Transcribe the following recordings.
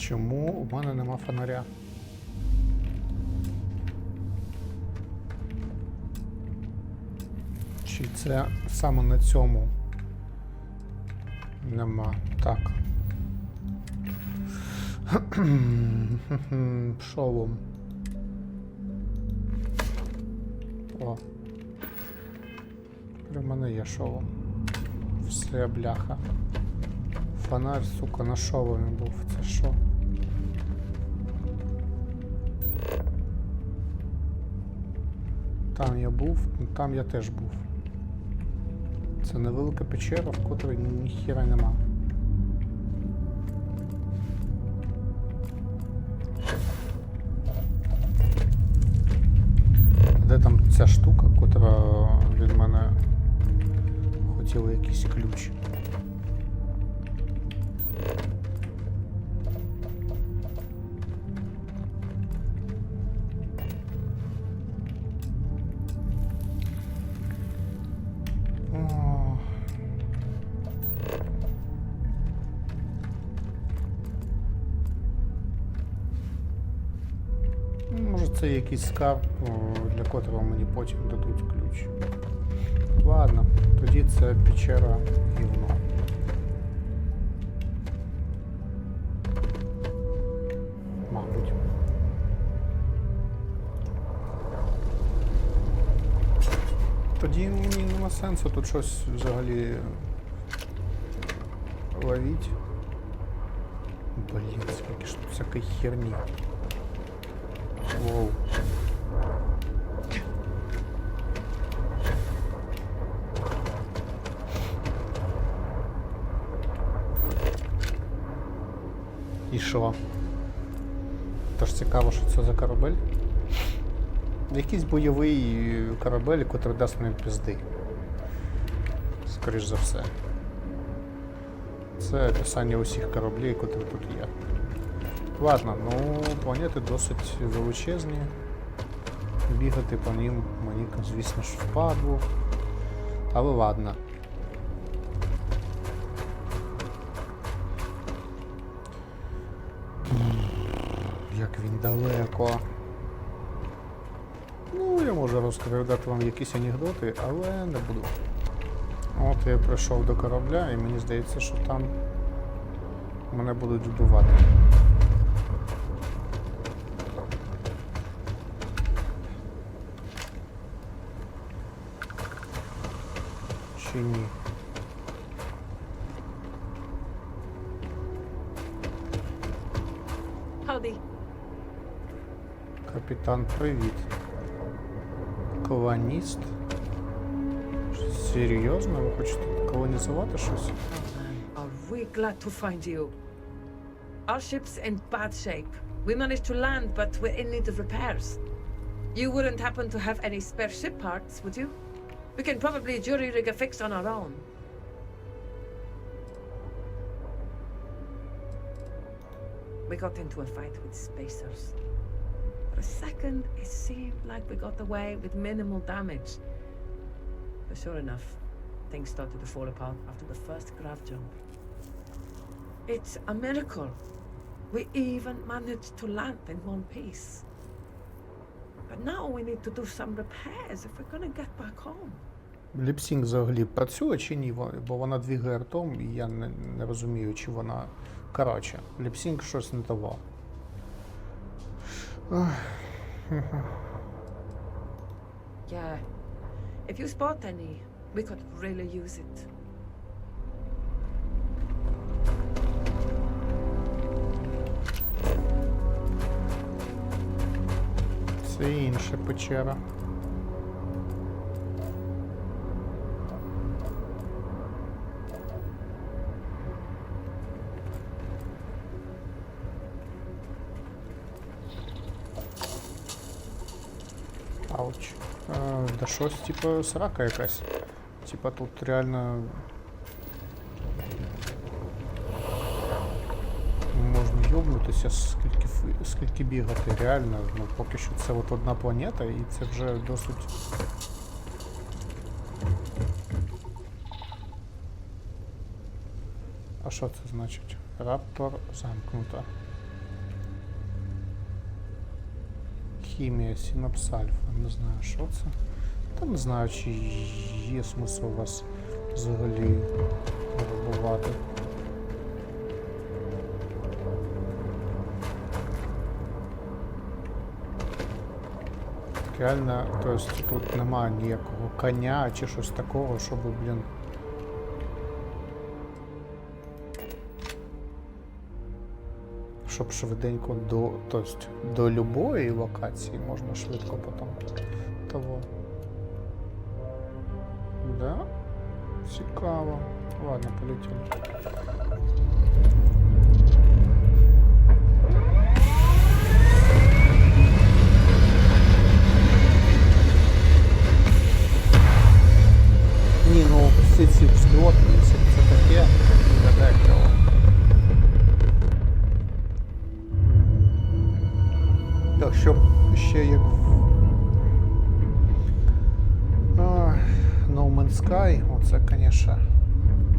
Чому у мене нема фонаря? Чи це саме на цьому нема? Так. Шолом. О. При мене є шолом. Все, бляха. Фонарь, сука, на шоломі був. Це що? Там я був, там я теж був. Це невелика печера, в котрій ніхіра нема. Де там ця штука, котра від мене хотіла якийсь ключ? Може це якийсь скарб, для котрого мені потім дадуть ключ. Ладно, тоді це печера гівно. Мабуть. Тоді мені нема сенсу тут щось взагалі ловіть. Блін, скільки ж тут всякої херні. Воу. І що? Тож цікаво, що це за корабель? Якийсь бойовий корабель, який дасть мені пізди. Скоріш за все. Це описання усіх кораблів, які тут є. Ладно, ну планети досить величезні. Бігати по ним мені, звісно ж, впадло. Але ладно. Як він далеко. Ну, я можу розповідати вам якісь анекдоти, але не буду. От я прийшов до корабля і мені здається, що там мене будуть вбивати. Чи ні? Howdy. Капітан, привіт. Колоніст? Серйозно? Ви хочете колонізувати щось? Are we glad to find you? Our ship's in bad shape. We managed to land, but we're in need of repairs. You wouldn't happen to have any spare ship parts, would you? We can probably jury rig a fix on our own. We got into a fight with spacers. For a second, it seemed like we got away with minimal damage. But sure enough, things started to fall apart after the first grav jump. It's a miracle. We even managed to land in one piece. But now we need to do some repairs if we're gonna get back home. Ліпсінг взагалі працює чи ні? Бо вона двигає ртом і я не розумію, чи вона... Коротше, ліпсінг щось не того. Yeah. If you spot any, we could really use it. Це інша печера. Ауч. Да щось, типа, срака якась. Типа тут реально... Можна йобнутися, скільки бігати, реально. Ну, поки що це от одна планета, і це вже досить... А що це значить? Раптор замкнуто. Хімія, синапс альфа. Не знаю, що це. Та не знаю, чи є смисл вас взагалі робувати. Реально, то есть тут немає ніякого коня чи щось такого, щоб, блін. Щоб швиденько до, то есть, до любої локації можна швидко потім того. Да? Цікаво. Ладно, полетіли. Ні, ну всі ці взльоти, це таке, виглядає кльово. Так, що ще як No Man's Sky, оце, звісно,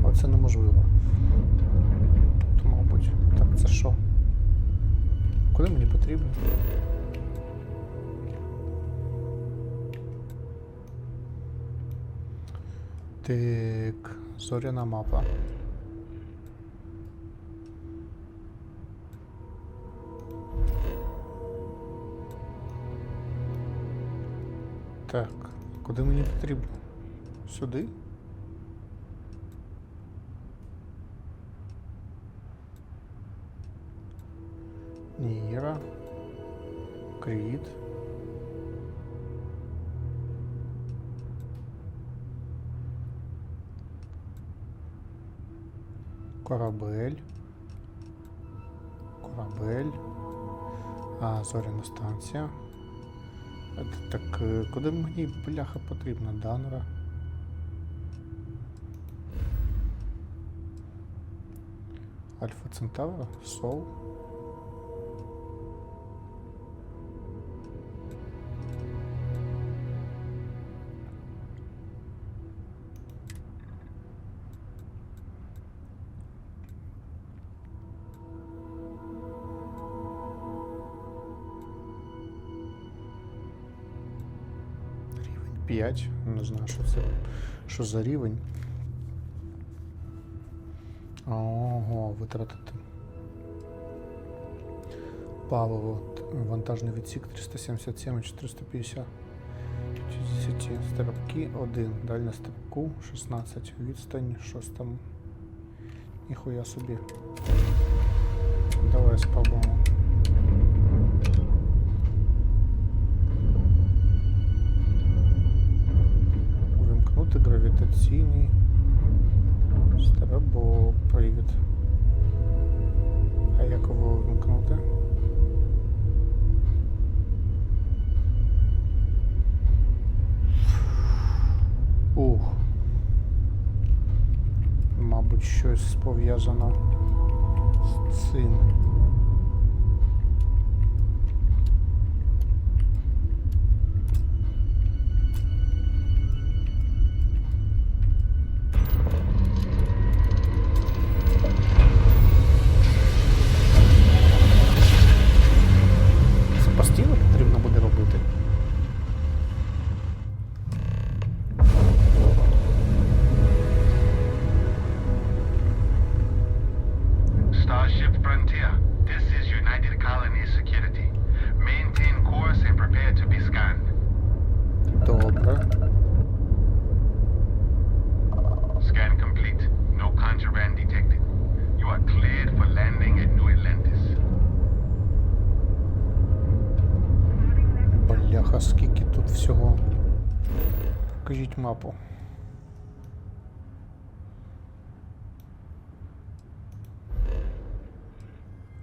оце неможливо. Тут, мабуть, так, це що? Куди мені потрібно? Так, зоряна мапа. Так, куди мені потрібно? Сюди? Ніра. Кріт. Корабель. Корабель. Зоряна станція. Так, куди мені, бляха, потрібна Данра? Альфа Центавра? Сол? Рівень 5. Не знаю, що це. Що за рівень? Ого, витратити. Паливо. Вантажний відсік 377 і 450. Стрибки 1. Дальня стрибку 16. Відстань, щось там. Ніхуя собі. Давай спробуємо. Увімкнути гравітаційний. Стрибок. Привід. А як його вимкнути? Ух. Мабуть, щось пов'язано з цим. Бляха, скільки тут всього. Покажіть мапу.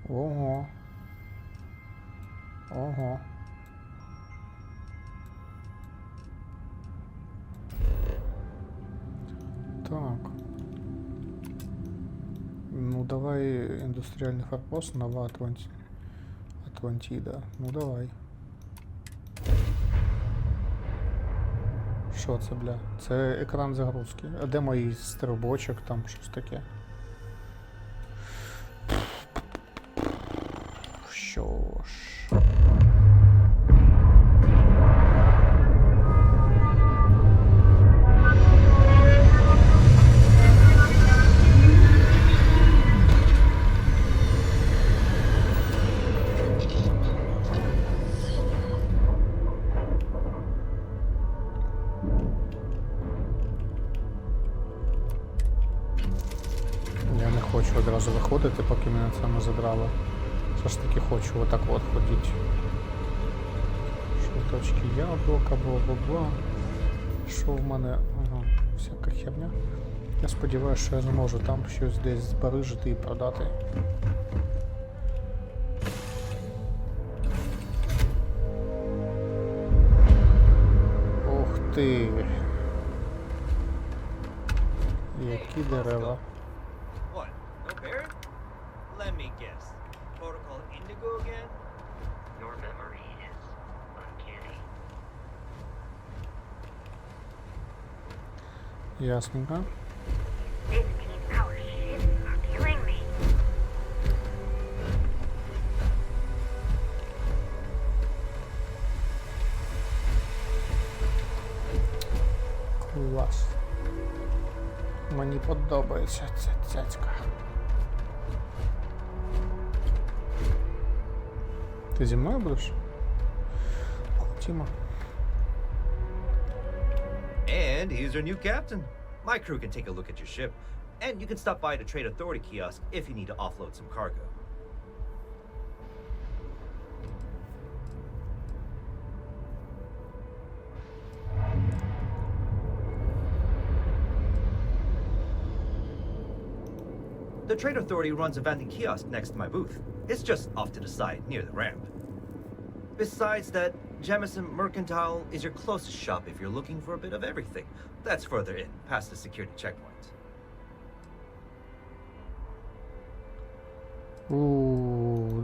Ого. Ого. Так. Ну давай індустріальний форпост, Нова Атлантіда. Ну давай. Що це, бля? Це екран загрузки. А де мої стрибочок, там щось таке? Що ж. хочу одразу виходити, поки мене це не задрало. Все ж таки хочу отак от ходити. Шматочки яблука, бла-бла-бла. Що в мене? Ага, всяка херня. Я сподіваюся, що я зможу там щось десь збережити і продати. Ух ти! Які дерева. What? No parrot? Let me guess. Protocol Indigo again? Your memory is uncanny. Ясненько. 15-hour shifts are killing me. Клас. Мені подобається ця цяцька. Ти зі мною будеш? Тіма. And he's our new captain. My crew can take a look at your ship. And you can stop by the Trade Authority kiosk if you need to offload some cargo. The Trade Authority runs a vending kiosk next to my booth. It's just off to the side, near the ramp. Besides that, Jemison Mercantile is your closest shop if you're looking for a bit of everything. That's further in, past the security checkpoint.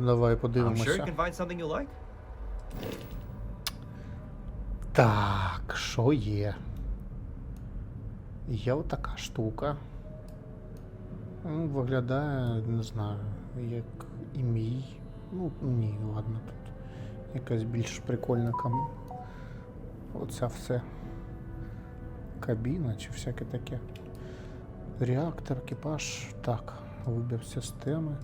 Давай I'm sure you подивимося. can find something you like. Так, що є? Є отака штука. Ну, виглядає, не знаю, як і мій. Ну, ні, ладно, тут якась більш прикольна оця все. Кабіна чи всяке таке. Реактор, екіпаж. Так, вибір системи.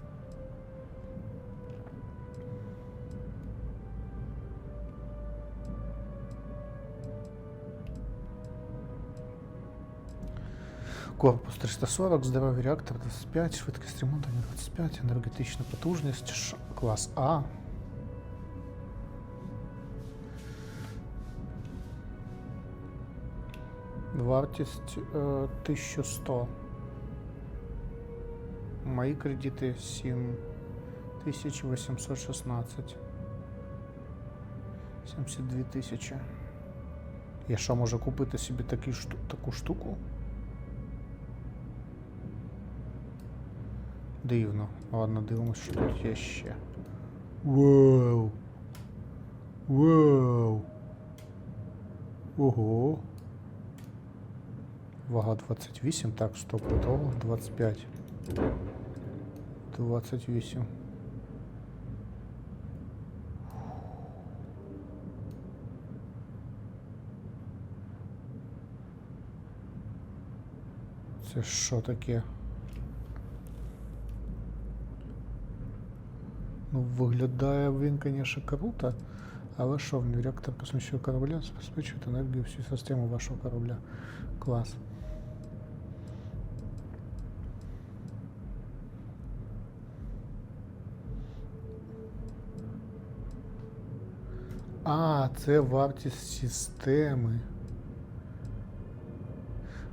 Корпус 340, здоровий реактор 25, швидкість ремонту 25, енергетична потужність, клас А. Вартість 1100. Мої кредити 7816. 72 тисячі. Я що, можу купити собі таку штуку? Дивно. Ладно, дивимось, що тут є ще. Вау! Вау! Ого! Вага 28, так, стоп, того 25. 28. Це що таке? Ну, виглядає він, звісно, круто, але що, реактор космічного корабля забезпечує енергію всю систему вашого корабля. Клас. А, це вартість системи.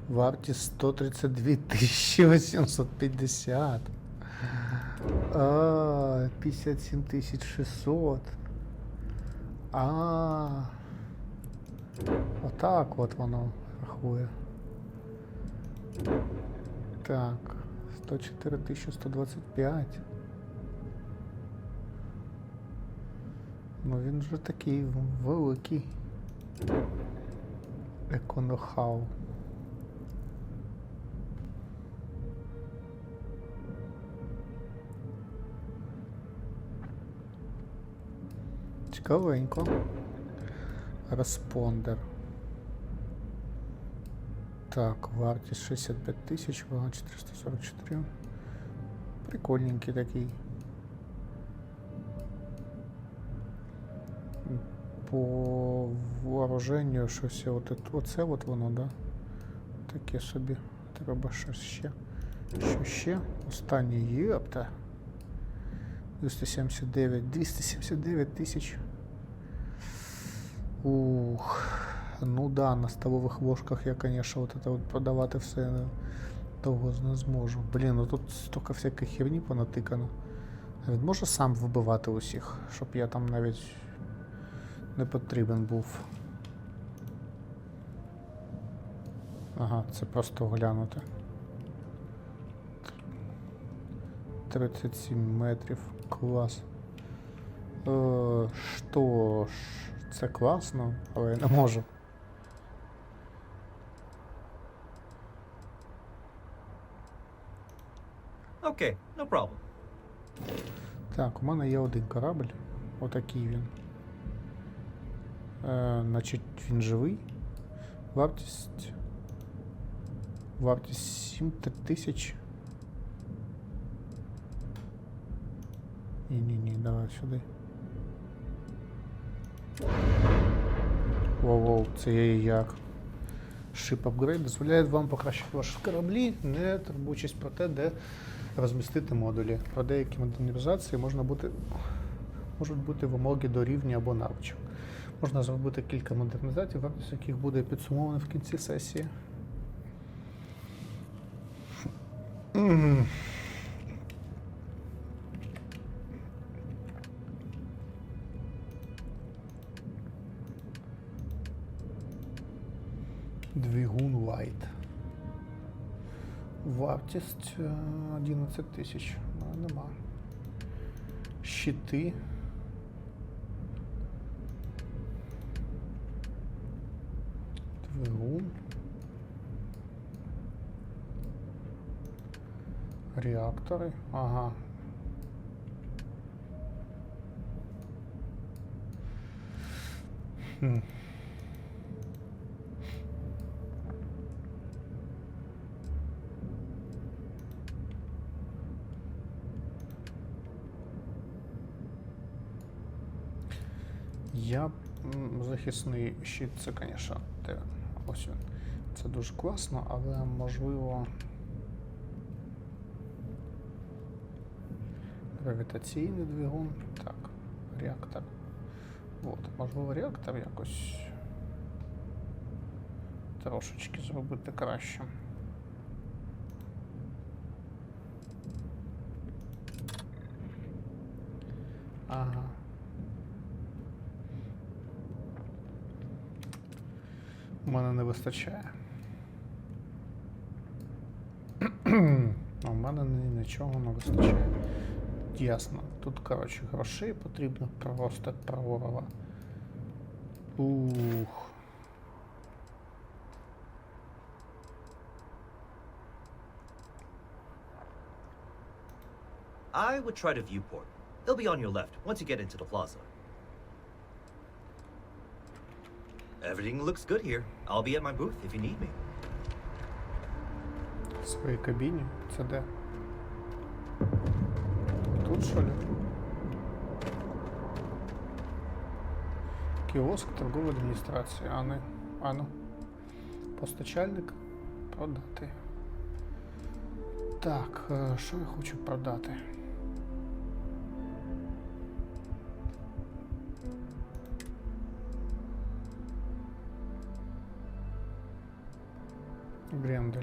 Вартість 132 850. 57 600. Отак от воно рахує. Так, 104 125. Ну він вже такий великий. Еконохау. Цікавенько. Респондер. Так, вартість 65 тисяч, вага 444. Прикольненький такий. По вооруженню щось оце от воно, да? Таке собі. Треба щось ще. Що ще? Останній єпта. 279 тисяч. Ух. Ну да, на столових ложках я, конечно, вот это вот продавати все довго не зможу. Блін, ну тут стільки всякої херні понатикано. А він може сам вбивати усіх, щоб я там навіть не потрібен був. Ага, це просто оглянути. 37 метрів. Клас. Що ж, це класно, але я не можу. Okay, no problem. Так, у мене є один корабль. Отакий він. Значить, він живий. Вартість 7 тисяч. Ні, давай сюди. Воу, це я як. Ship Upgrade дозволяє вам покращити ваші кораблі, не турбуючись про те, де розмістити модулі. Про деякі модернізації можуть бути вимоги до рівня або навичок. Можна зробити кілька модернізацій, вартість яких буде підсумована в кінці сесії. Двигун Light. Вартість 11 тисяч. Нема. Щити. Двигун. Реактори. Ага. Захисний щит, це, звісно, ось він. Це дуже класно, але можливо гравітаційний двигун. Так, реактор. От, можливо, реактор якось трошечки зробити краще. Ага. У мене не вистачає. У мене нічого не вистачає. Ясно. Тут, коротше, грошей потрібно просто прорва. Ух. I would try to viewport. They'll be on your left once you get into the plaza. Everything looks good here. I'll be at my booth if you need me. В своїй кабіні? Це де? Тут, що ли? Кіоск торгової адміністрації. Ану. Постачальник. Продати. Так, що я хочу продати? Грендель.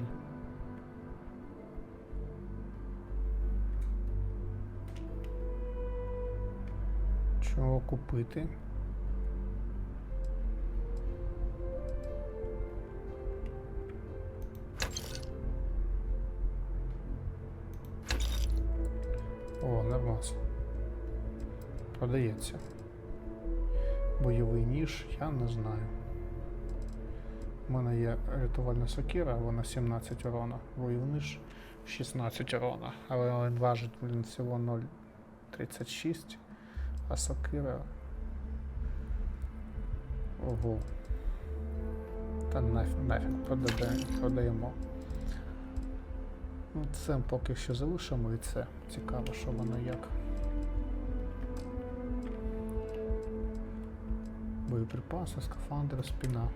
Чого купити? О, нормально. Продається. Бойовий ніж, я не знаю. У мене є рятувальна сокира, вона 17 урона, бойовий ніж 16 урона, але він важить, всього 0,36, а сокира... Ого. Та нафіг, продаємо. Ну, це поки що залишимо, і це цікаво, що воно як. Боєприпаси, скафандри, спина.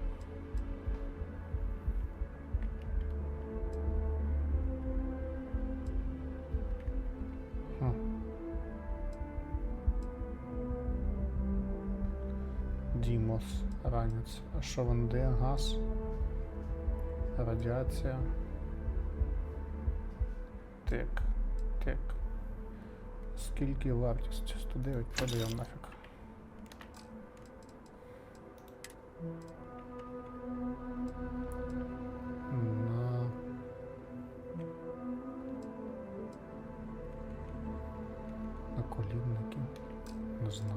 Нос, ранець. А що він де? Газ? Радіація. Так. Так. Скільки вартість? 109, продаємо нафіг. На колідники? Не знаю.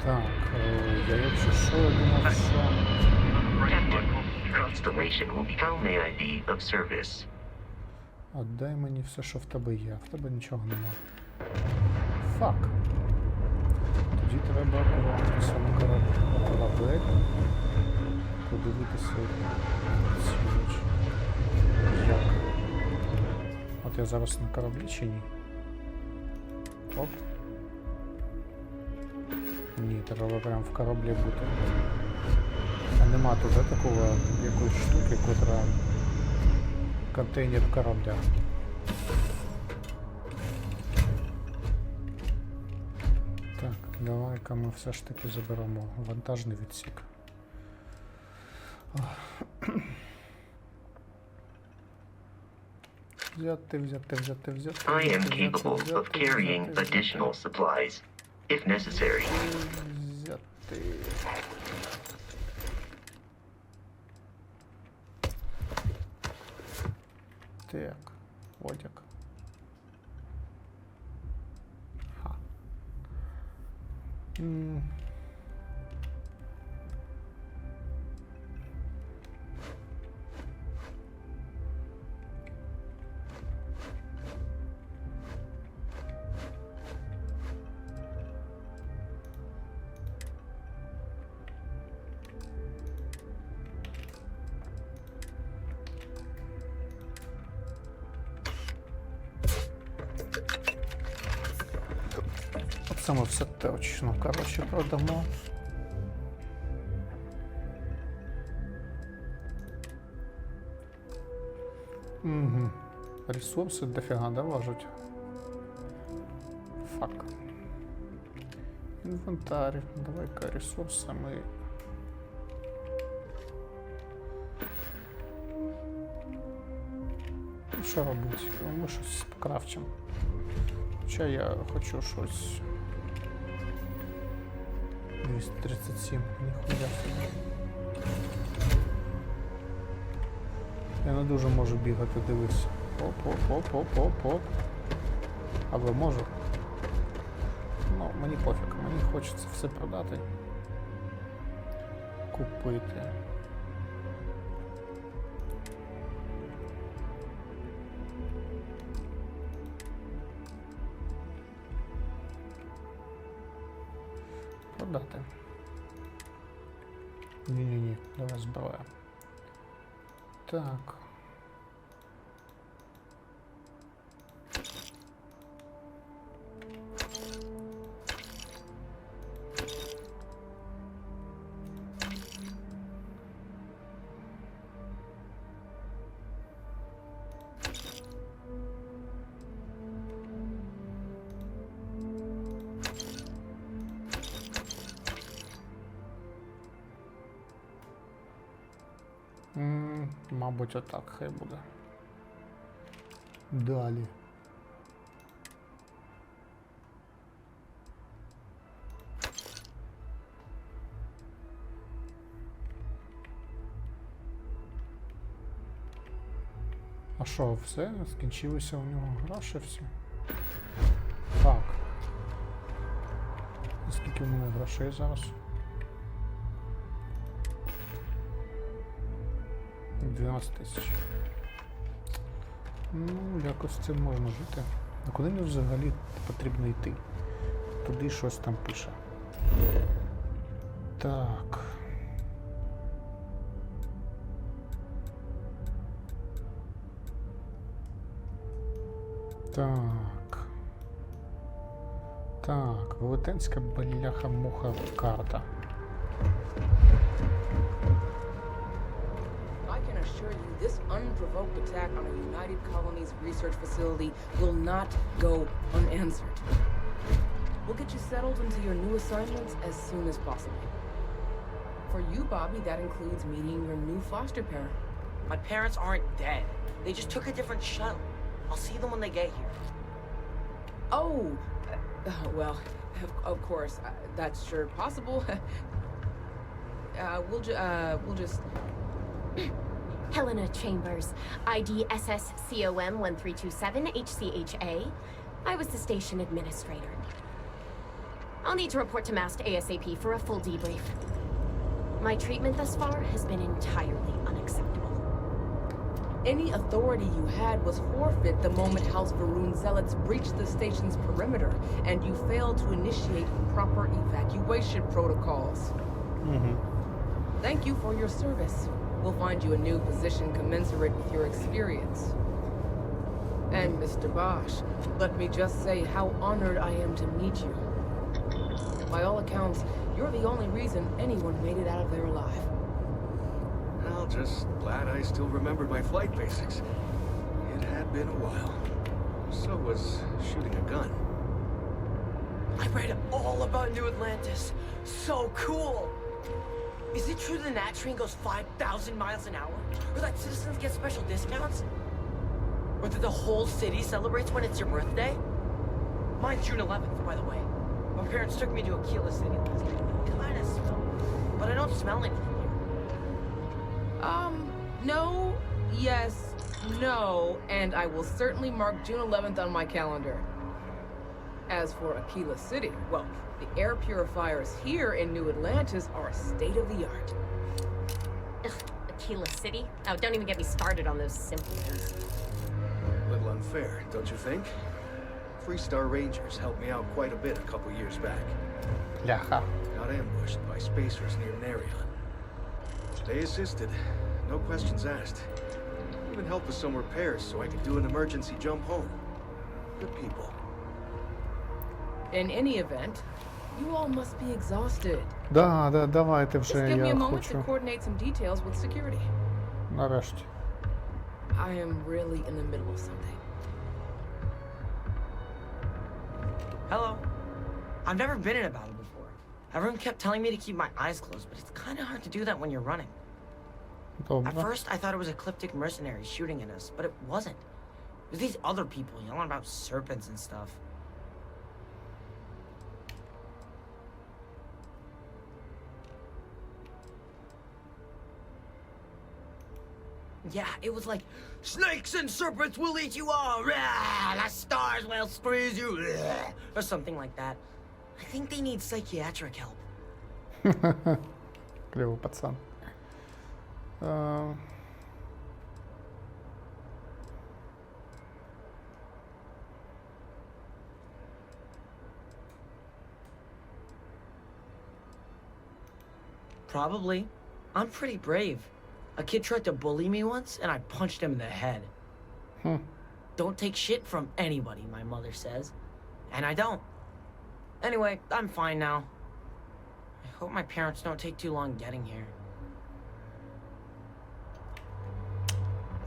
Так, я якщо що, я думав, що... Constellation will be how may I be of service? Отдай мені все, що в тебе є. В тебе нічого нема. Фак. Тоді треба повернутися на корабель. Подивитися ці речі. Як? От я зараз на кораблі чи ні? Оп. Ні, треба прям в кораблі бути. А нема тут такого якоїсь штуки, котра контейнер корабля. Так, давай-ка ми все ж таки заберемо вантажний відсік. Взяти. I am capable of carrying additional supplies, if necessary. Взяти. Так, одяг. Ха. Це ми все точно, коротше, продамо. Угу. Ресурси дофіга, да, важуть? Фак. Інвентарь. Давай-ка ресурси ми... Ну, що робити? Ми щось покрафчимо. Хоча я хочу щось... 237, ніхуя собі. Я не дуже можу бігати, дивись. Оп. Або можу. Ну, мені пофіг, мені хочеться все продати. Купити. Продати. Ні, давай зброя. Так. Мабуть, отак хай буде. Далі. А що, все? Скінчилися у нього гроші всі? Так. Скільки в мене грошей зараз? 12 тисяч. Ну, якось з цим можна жити. А куди мені взагалі потрібно йти? Туди щось там пише. Так. Так. Так, велетенська бляха-муха карта. I can assure you this unprovoked attack on a United Colonies research facility will not go unanswered. We'll get you settled into your new assignments as soon as possible. For you, Bobby, that includes meeting your new foster parent. My parents aren't dead. They just took a different shuttle. I'll see them when they get here. Oh, well, of course, that's sure possible. We'll just... Helena Chambers, ID SSCOM 1327 HCHA. I was the station administrator. I'll need to report to MAST ASAP for a full debrief. My treatment thus far has been entirely unacceptable. Any authority you had was forfeit the moment House Varun zealots breached the station's perimeter, and you failed to initiate proper evacuation protocols. Thank you for your service. We'll find you a new position commensurate with your experience. And Mr. Bosch, let me just say how honored I am to meet you. By all accounts, you're the only reason anyone made it out of there alive. Well, just glad I still remembered my flight basics. It had been a while. So was shooting a gun. I read all about New Atlantis. So cool! Is it true the Nat train goes 5,000 miles an hour? Or that citizens get special discounts? Or that the whole city celebrates when it's your birthday? Mine's June 11th, by the way. My parents took me to Aquila City last night. It kinda smelled, but I don't smell anything here. No, yes, no, and I will certainly mark June 11th on my calendar. As for Aquila City, well, the air purifiers here in New Atlantis are state-of-the-art. Ugh, Aquila City? Oh, don't even get me started on those simpletons. A little unfair, don't you think? Three-star Rangers helped me out quite a bit a couple years back. Бляха. Got ambushed by spacers near Narion. They assisted, no questions asked. Even helped with some repairs so I could do an emergency jump home. Good people. In any event, you all must be exhausted. Да, давайте Just вже, give me я a moment to хочу. coordinate some details with security. Нарешті. I am really in the middle of something. Hello. I've never been in a battle before. Everyone kept telling me to keep my eyes closed, but it's kind of hard to do that when you're running. At Добре. first, I thought it was ecliptic mercenaries shooting at us, but it wasn't. It was these other people yelling about serpents and stuff. Yeah, it was like, snakes and serpents will eat you all, rah, the stars will squeeze you, rah, or something like that. I think they need psychiatric help. Клевый пацан. Probably. I'm pretty brave. A kid tried to bully me once, and I punched him in the head. Don't take shit from anybody, my mother says. And I don't. Anyway, I'm fine now. I hope my parents don't take too long getting here.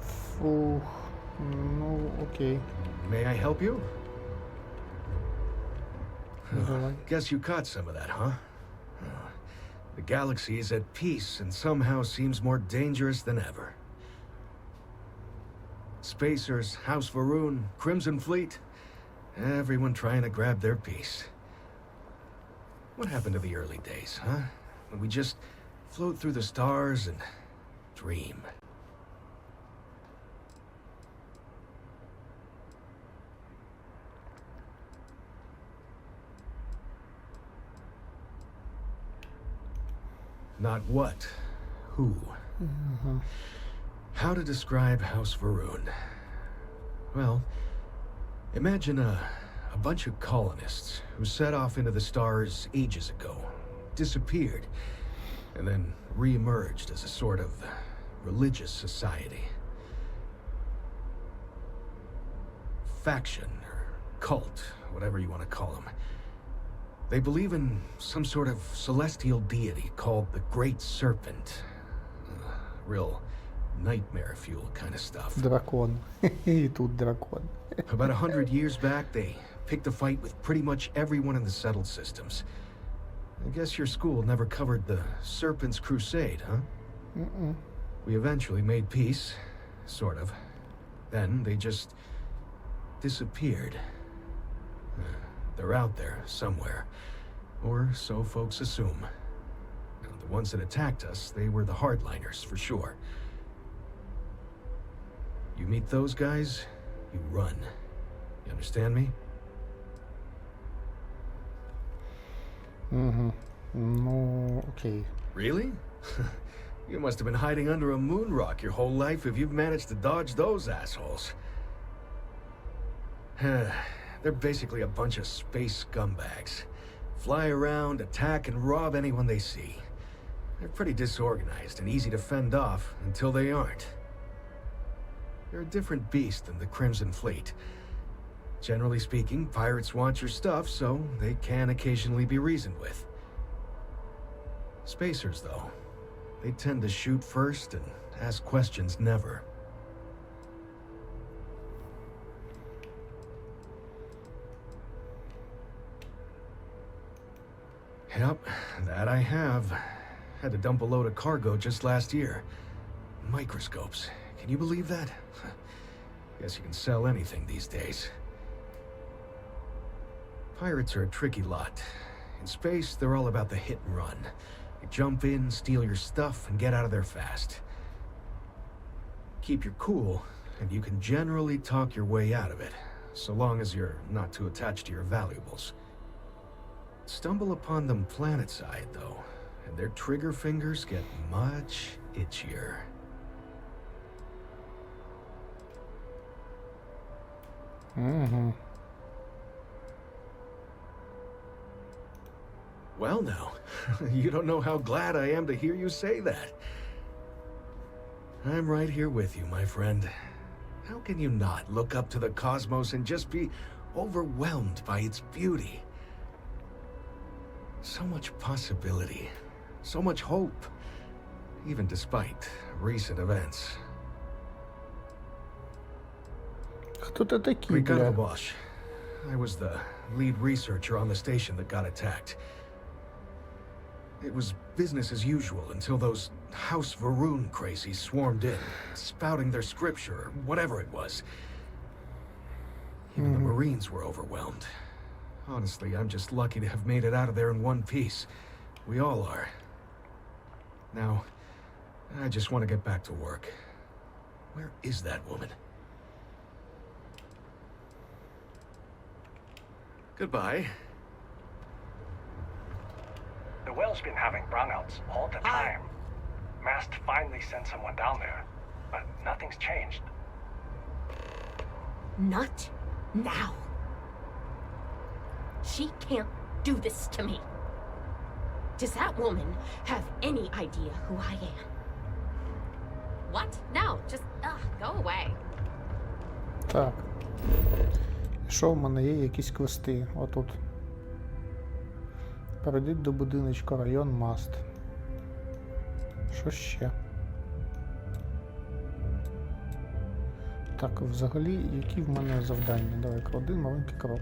Фух. Ну, окей. May I help you? Давай. Guess you caught some of that, huh? The galaxy is at peace and somehow seems more dangerous than ever. Spacers, House Varun, Crimson Fleet, everyone trying to grab their piece. What happened to the early days, huh? When we just float through the stars and dream. Not what, who. How to describe House Varun? Well, imagine a bunch of colonists who set off into the stars ages ago, disappeared, and then re-emerged as a sort of religious society. Faction, or cult, whatever you want to call them. They believe in some sort of celestial deity called the Great Serpent. Real nightmare fuel kind of stuff. Дракон. І тут дракон. About 100 years back, they picked a fight with pretty much everyone in the settled systems. I guess your school never covered the Serpent's Crusade, huh? We eventually made peace, sort of. Then they just disappeared. They're out there somewhere, or so folks assume. Now, the ones that attacked us, they were the hardliners, for sure. You meet those guys, you run. You understand me? Ну, окей. Really? You must have been hiding under a moon rock your whole life if you've managed to dodge those assholes. They're basically a bunch of space scumbags. Fly around, attack, and rob anyone they see. They're pretty disorganized and easy to fend off until they aren't. They're a different beast than the Crimson Fleet. Generally speaking, pirates want your stuff, so they can occasionally be reasoned with. Spacers, though, they tend to shoot first and ask questions never. Yep, that I have. Had to dump a load of cargo just last year. Microscopes. Can you believe that? Guess you can sell anything these days. Pirates are a tricky lot. In space, they're all about the hit and run. You jump in, steal your stuff, and get out of there fast. Keep your cool, and you can generally talk your way out of it, so long as you're not too attached to your valuables. Stumble upon them planetside, though, and their trigger fingers get much itchier. Well now, you don't know how glad I am to hear you say that. I'm right here with you, my friend. How can you not look up to the cosmos and just be overwhelmed by its beauty? So much possibility, so much hope, even despite recent events. Хто ти такий, Ricardo бля? Bosch. I was the lead researcher on the station that got attacked. It was business as usual until those House Varun crazies swarmed in, spouting their scripture or whatever it was. Even the Marines were overwhelmed. Honestly, I'm just lucky to have made it out of there in one piece. We all are. Now, I just want to get back to work. Where is that woman? Goodbye. The well's been having brownouts all the time. Mast finally sent someone down there, but nothing's changed. Not now. She can't do this to me. Does that woman have any idea who I am? What? No, just, go away. Так. Що в мене є якісь квести? Отут. Перейдіть до будиночка, район Маст. Що ще? Так, взагалі, які в мене завдання? Давай-ка один маленький крок.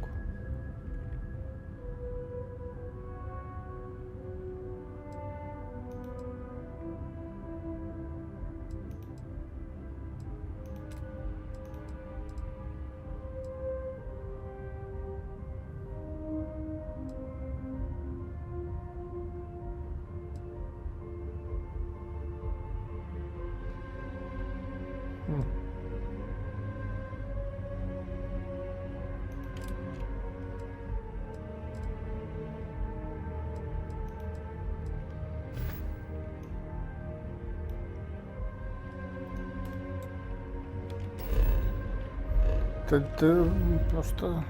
Ти просто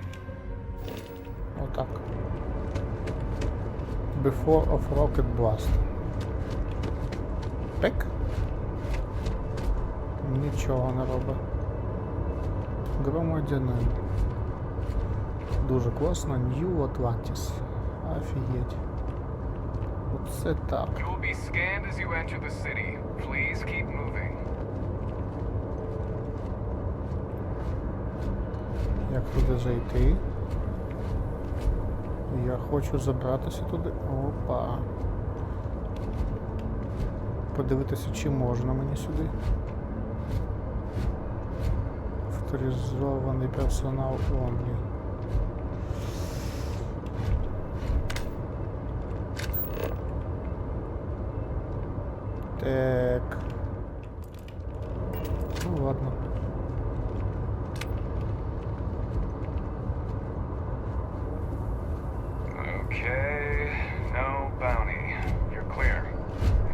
отак. Before of Rocket Blast. Пек? Нічого не робить. Громадянин. Дуже класно. New Atlantis. Офігеть. Оце так. You will be scanned as you enter the city. Please keep moving. Як туди зайти? Я хочу забратися туди. Опа. Подивитися, чи можна мені сюди. Авторизований персонал only. Так. Ну ладно. Okay, no bounty. You're clear.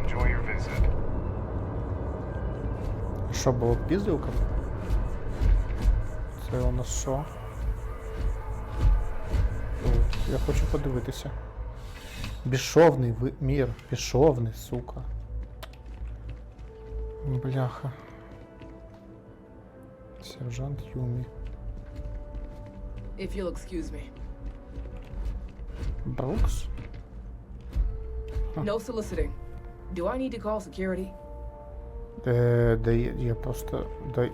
Enjoy your visit. Що було пізділка? Це у нас що? Я хочу подивитися. Безшовний мір. Безшовний, сука. Бляха. Сержант Юмі. If you'll excuse me. Брукс? No soliciting. Do I need to call security? Да я просто... Да...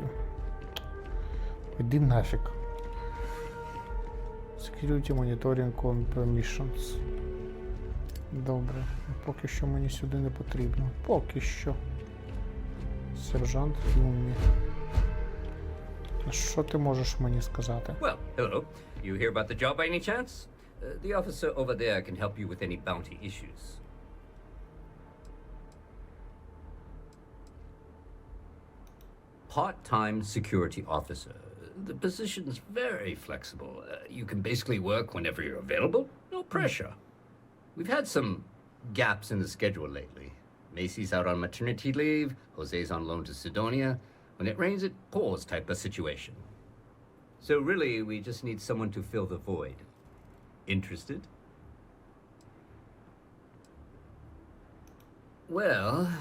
Іди нафіг. Security Monitoring on Permissions. Добре. Поки що мені сюди не потрібно. Поки що. Сержант Юмі. Що ти можеш мені сказати? Well, hello. You hear about the job by any chance? The officer over there can help you with any bounty issues. Part-time security officer. The position's very flexible. You can basically work whenever you're available. No pressure. We've had some gaps in the schedule lately. Macy's out on maternity leave. Jose's on loan to Sidonia. When it rains, it pours type of situation. So really, we just need someone to fill the void. Interested? Well,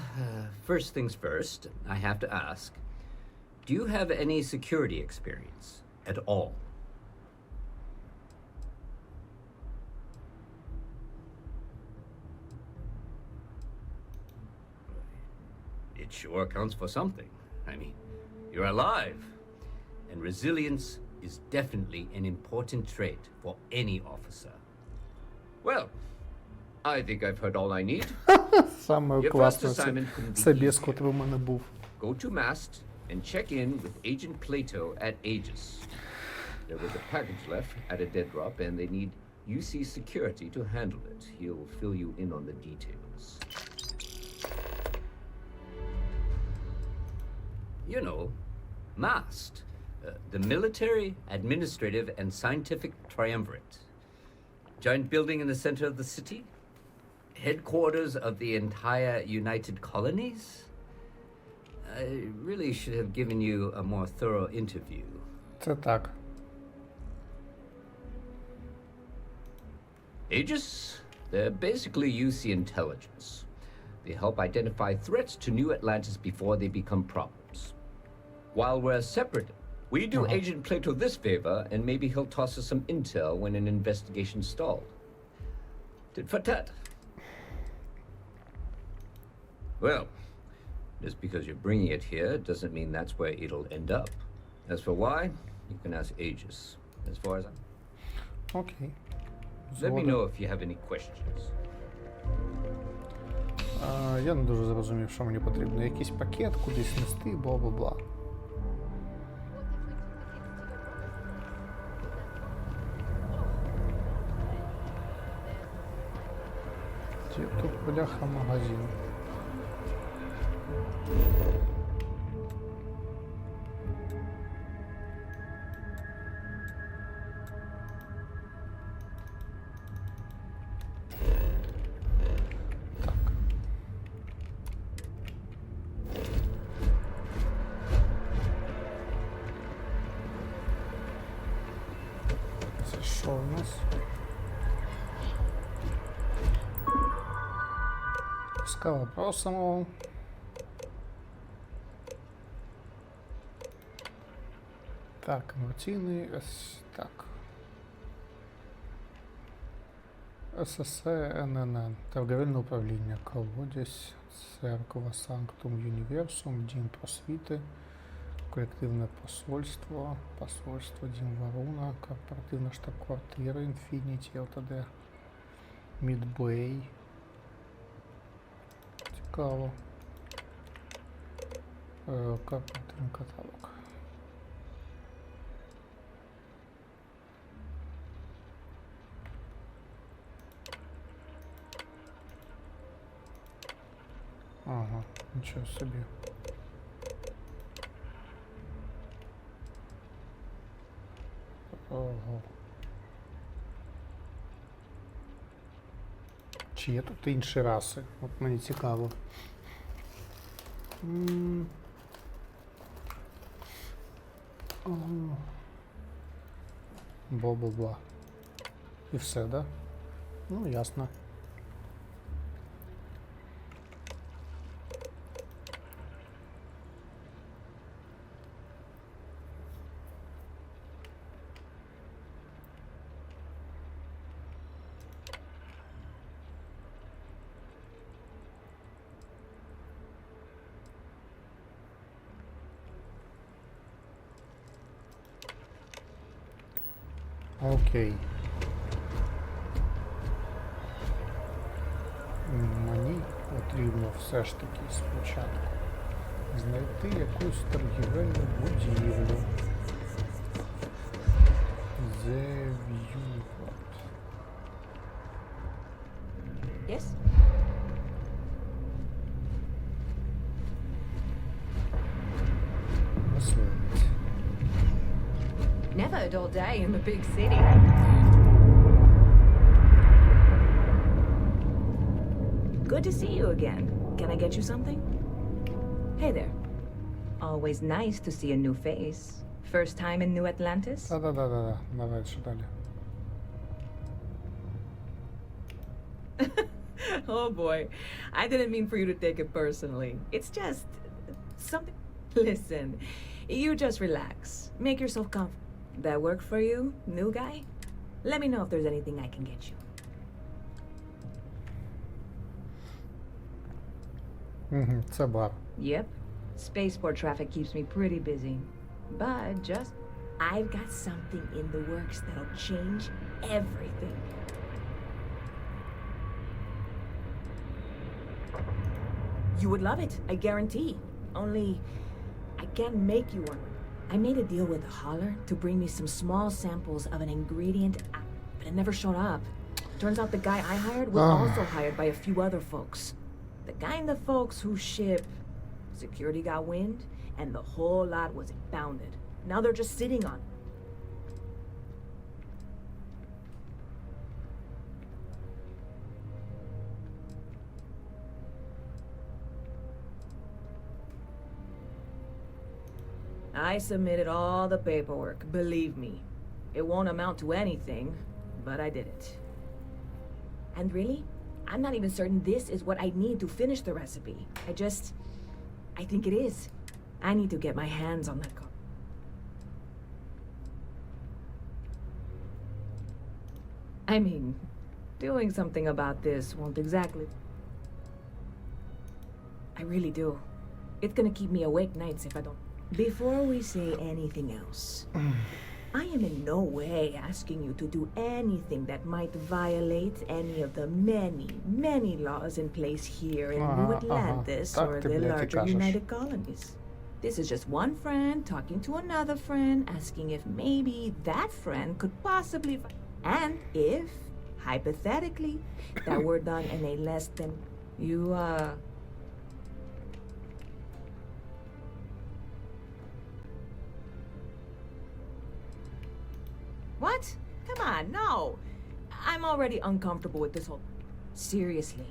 first things first, I have to ask, do you have any security experience at all? It sure counts for something. I mean, you're alive. And resilience is definitely an important trait for any officer. Well, I think I've heard all I need. Саме Your first класне assignment couldn't be собес, easier. котрий у мене був. Go to Mast and check in with Agent Plato at Aegis. There was a package left at a dead drop and they need UC security to handle it. He'll fill you in on the details. You know, MAST, the Military, Administrative, and Scientific Triumvirate. Giant building in the center of the city? Headquarters of the entire United Colonies? I really should have given you a more thorough interview. Це так. Aegis? They're basically UC intelligence. They help identify threats to New Atlantis before they become problems. While we're separate, we do Agent Plato this favor, and maybe he'll toss us some intel when an investigation stalled. Tit for tat. Well, just because you're bringing it here doesn't mean that's where it'll end up. As for why, you can ask Aegis. As far as I'm... Окей. Let me know if you have any questions. Я не дуже зрозумів, що мені потрібно. Якийсь пакет, кудись нести, бла-бла-бла. Де тут, бляха, магазин? Що у нас? Ласкаво просимо. Так, емоційний, ось так. ССНН, торговельне управління, колодязь, церква, санктум, універсум, дім просвіти, колективне посольство, дім Варуна, корпоративна штаб-квартира, Інфініті, ЛТД, Мідбей. Цікаво. Корпоративний каталог. Ага, нічого собі. Ого. Чи є тут інші раси? От мені цікаво. Бла-бла-бла. І все, да? Ну, ясно. Окей. Мені потрібно все ж таки спочатку знайти якусь торгівельну будівлю. Yes? Мисливець. Never a dull day in the big city. Good to see you again. Can I get you something? Hey there. Always nice to see a new face. First time in New Atlantis? Да-да-да-да. Давай, що далі? Oh boy. I didn't mean for you to take it personally. It's just something. Listen, you just relax. Make yourself comfortable. That work for you, new guy? Let me know if there's anything I can get you. Це бар. Yep. Spaceport traffic keeps me pretty busy. But just, I've got something in the works that'll change everything. You would love it, I guarantee. Only, I can't make you one. I made a deal with a hauler to bring me some small samples of an ingredient, but it never showed up. Turns out the guy I hired was also hired by a few other folks. The kind of folks who ship. Security got wind, and the whole lot was impounded. Now they're just sitting on it. I submitted all the paperwork, believe me. It won't amount to anything, but I did it. And really, I'm not even certain this is what I need to finish the recipe. I think it is. I need to get my hands on that car. I mean, doing something about this won't exactly... I really do. It's gonna keep me awake nights if I don't... Before we say anything else, I am in no way asking you to do anything that might violate any of the many, many laws in place here in New Atlantis or the larger United Colonies. This is just one friend talking to another friend, asking if maybe that friend could possibly... And if, hypothetically, that were done in a less than... You, What? Come on, no. I'm already uncomfortable with this whole... Seriously.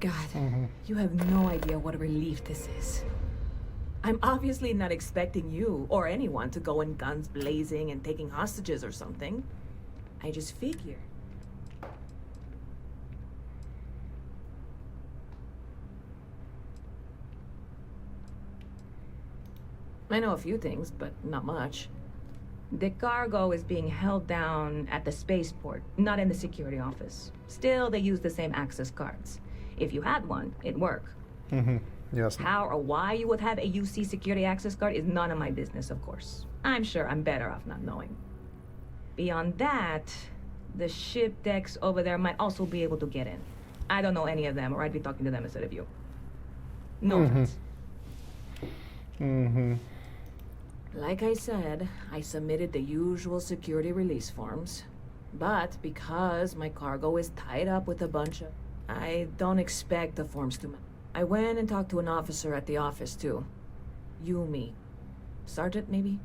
God, you have no idea what a relief this is. I'm obviously not expecting you or anyone to go in guns blazing and taking hostages or something. I just figure. I know a few things, but not much. The cargo is being held down at the spaceport, not in the security office. Still, they use the same access cards. If you had one, it'd work. Ясно. How or why you would have a UC security access card is none of my business, of course. I'm sure I'm better off not knowing. Beyond that, the ship decks over there might also be able to get in. I don't know any of them, or I'd be talking to them instead of you. No offense. Like I said, I submitted the usual security release forms. But because my cargo is tied up with a bunch of... I don't expect the forms to... I went and talked to an officer at the office, too. Yumi. Sergeant, maybe?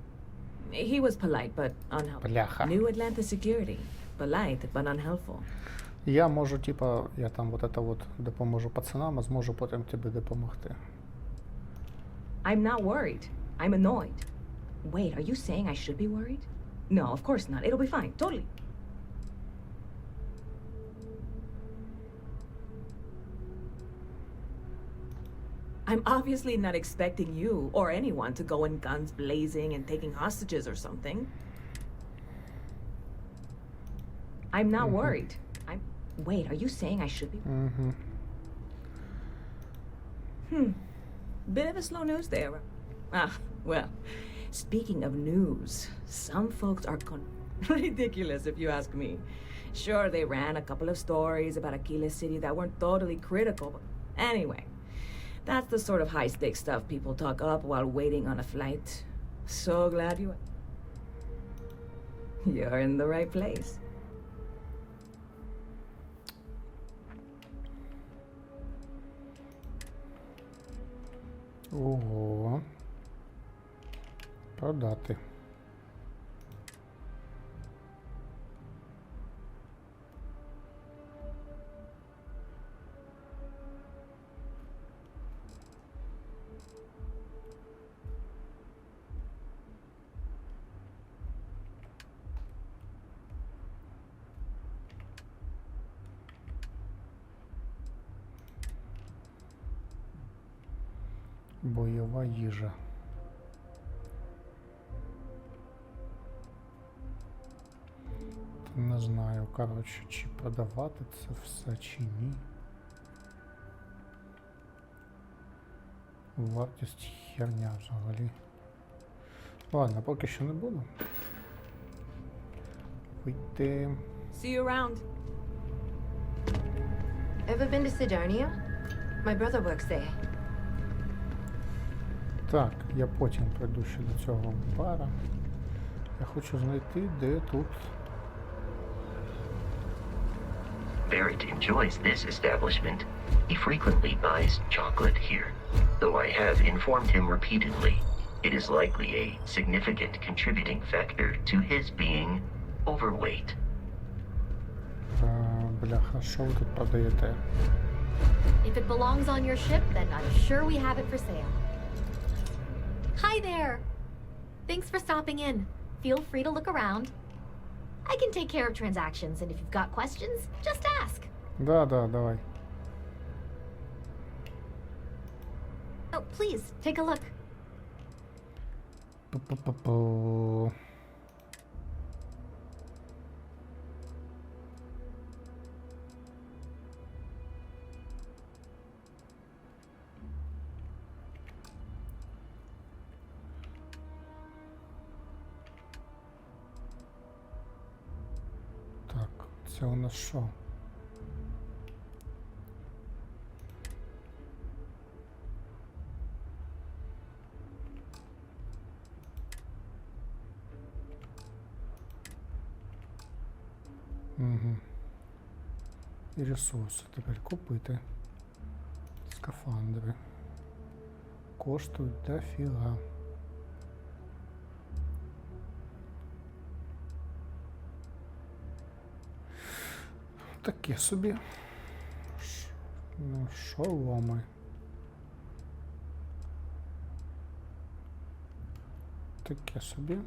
He was polite, but unhelpful. Бляха. New Atlanta security. Polite, but unhelpful. Я можу, типа, я там вот это вот допоможу пацанам, а зможу потім тобі допомогти. I'm not worried. I'm annoyed. Wait, are you saying I should be worried? No, of course not. It'll be fine. Totally. I'm obviously not expecting you or anyone to go in guns blazing and taking hostages or something. I'm not worried. Wait, are you saying I should be? Bit of a slow news there. Well, speaking of news, some folks are ridiculous if you ask me. Sure, they ran a couple of stories about Aquila City that weren't totally critical, but anyway, that's the sort of high-stakes stuff people talk up while waiting on a flight. So glad you're in the right place. Ого. Продати. Бойова їжа. Не знаю, коротше, чи продавати це все, чи ні. Вартість херня взагалі. Ладно, поки що не буду. Вийти. See you around. Ever been to Sidonia? My brother works there. Так, я потім прийду ще до цього бара. Я хочу знайти, де тут. Barrett enjoys this establishment. He frequently buys chocolate here, though I have informed him repeatedly it is likely a significant contributing factor to his being overweight. Бляха, що ви тут продаєте? If it belongs on your ship, then I'm sure we have it for sale. Hi there! Thanks for stopping in. Feel free to look around. I can take care of transactions, and if you've got questions, just ask. Да, давай. Oh, please, take a look. Пу-пу-пу-пу. Так, це у нас що? Угу. І ресурси тепер купити. Скафандри. Коштують дофіга. Таке собі. Ну, шоломи. Таке собі.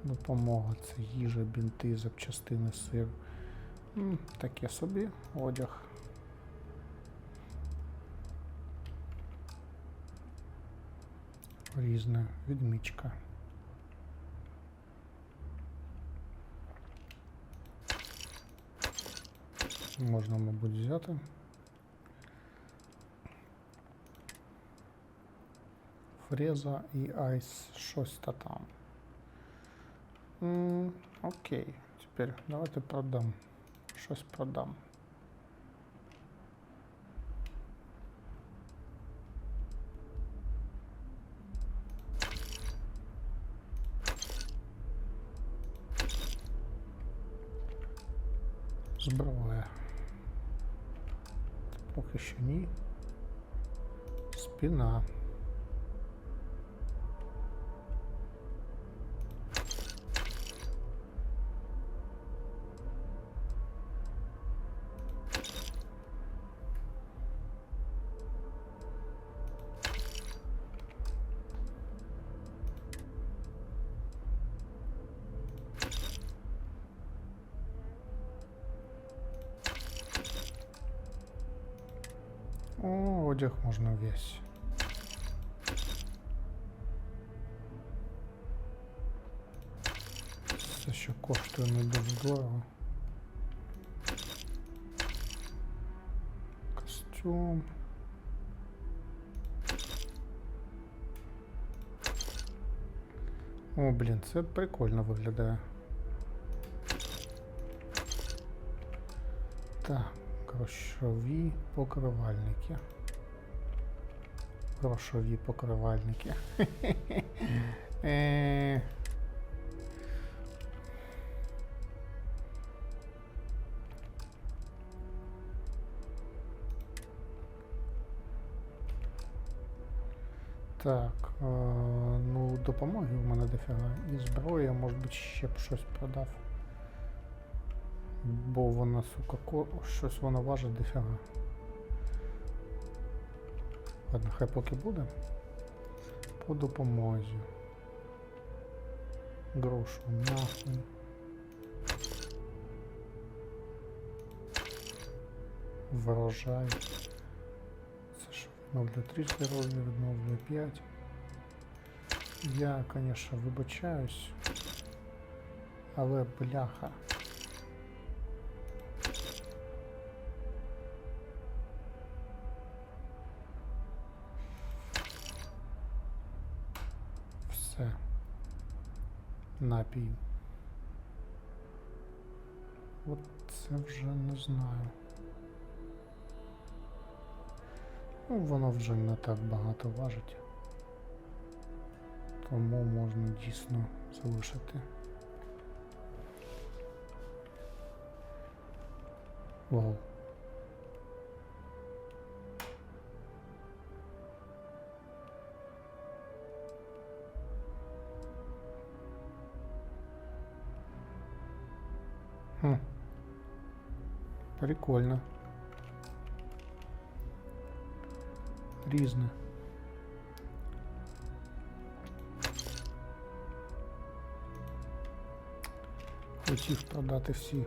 Допомога, це їжа, бінти, запчастини, сир. Таке собі. Одяг. Різна відмічка. Можна, мабуть, взяти. Фреза і айс, щось та там. Окей, тепер давайте продам. Щось продам. Зброя. Поки що ні. Спина. О, одяг можна весь. Це що коштує не дуже дорого. Костюм. О, блін, це прикольно виглядає. Так. Грошові покривальники. Грошові покривальники. Так, ну допомоги в мене дофіга. І зброя, може бути, ще б щось продав. Бо вона, сука, щось вона важить дофіга. Ладно, хай поки буде. По допомозі. Грошу нахуй. Врожай. Це що, відновлює 3 здоров'я, відновлює 5. Я, конечно, вибачаюсь. Але, бляха. Все. Напій. От це вже не знаю. Ну, воно вже не так багато важить. Тому можна дійсно залишити. Вау. Прикольно. Різне. Хотів продати всі.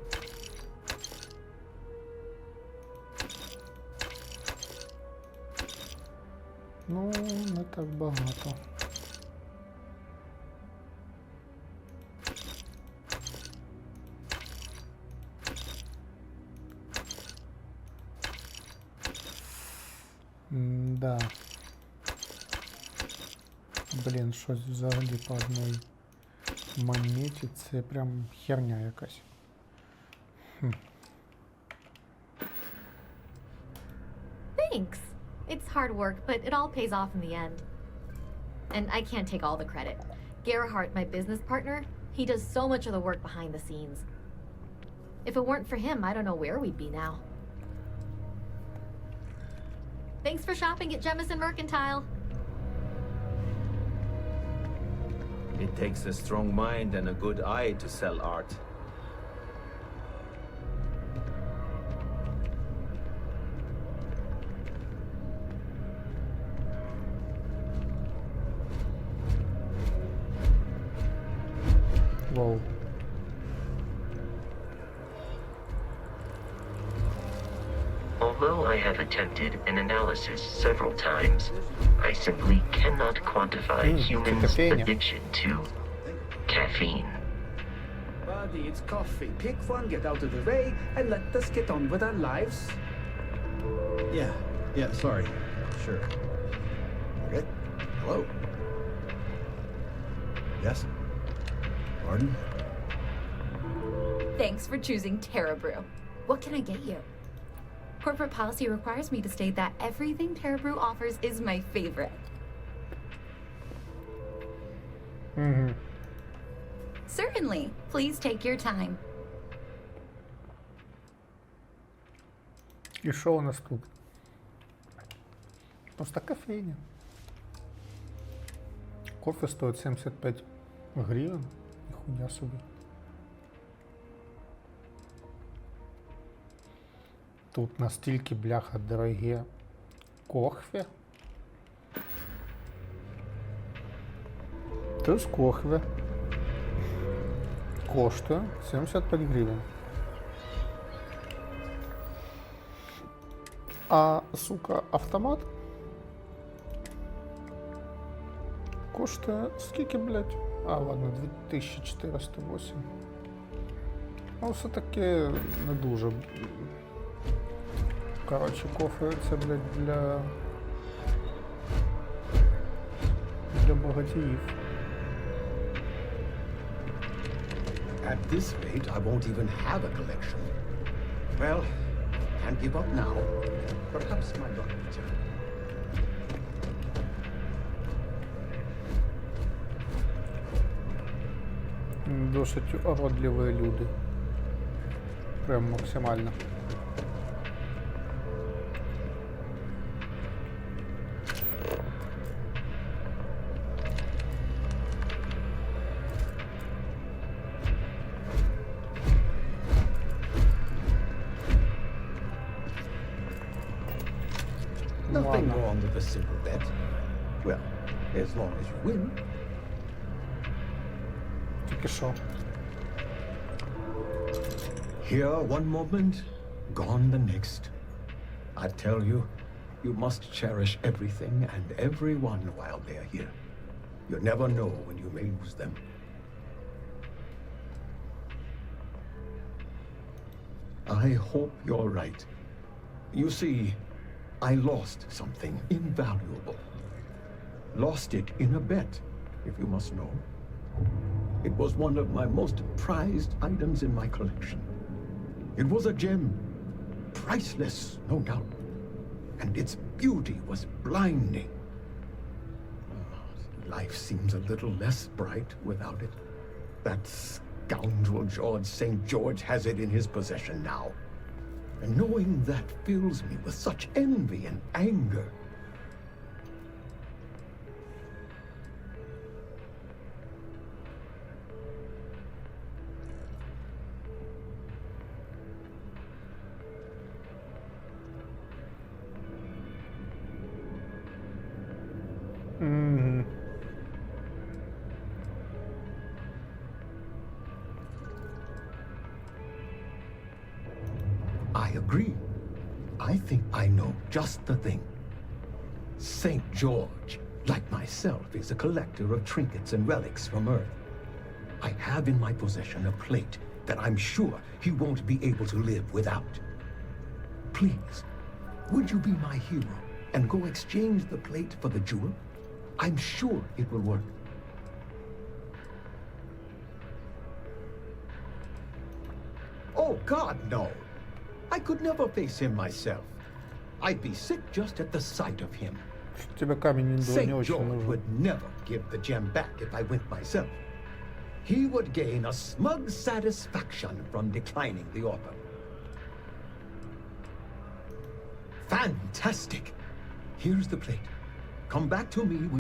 Ну, не так багато. Да. Блін, щось взагалі по одній монеті, це прям херня якась. Thanks. It's hard work, but it all pays off in the end. And I can't take all the credit. Gerhardt, my business partner, he does so much of the work behind the scenes. If it weren't for him, I don't know where we'd be now. Thanks for shopping at Jemison Mercantile. It takes a strong mind and a good eye to sell art. Wow. Although I have attempted an analysis several times, I simply cannot quantify humans' caffeine. addiction to caffeine. But everybody, it's coffee. Pick one, get out of the way, and let us get on with our lives. Yeah, sorry. Sure. Okay. Hello? Yes? Pardon? Thanks for choosing Terra Brew. What can I get you? Corporate policy requires me to state that everything Terra Brew offers is my favorite. Certainly. Please take your time. І що у нас тут? Просто кофейня. Кофе стоїть 75 гривень. Ніхуя собі. Тут настільки, бляха, дороге кофе. Тож кофе коштує 75 гривень. А, сука, автомат коштує скільки, блядь? А, ладно, 2408. Ну, все-таки не дуже. Коротше, кофе це, блядь, для багатіїв. At this rate, I won't even have a collection. Well, can't give up now. Perhaps my luck will turn. Досить уродливі люди. Прям максимально. Nothing wrong with a simple bet. Well, as long as you win. Тільки що? Here one moment, gone the next. I tell you, you must cherish everything and everyone while they're here. You never know when you may lose them. I hope you're right. You see, I lost something invaluable. Lost it in a bet, if you must know. It was one of my most prized items in my collection. It was a gem, priceless, no doubt, and its beauty was blinding. Life seems a little less bright without it. That scoundrel George St. George has it in his possession now. And knowing that fills me with such envy and anger. I agree. I think I know just the thing. St. George, like myself, is a collector of trinkets and relics from Earth. I have in my possession a plate that I'm sure he won't be able to live without. Please, would you be my hero and go exchange the plate for the jewel? I'm sure it will work. Oh, God, no. I could never face him myself. I'd be sick just at the sight of him. Тебе камінь не St. очень George нужен. would never give the gem back if I went myself. He would gain a smug satisfaction from declining the offer. Fantastic! Here's the plate. Come back to me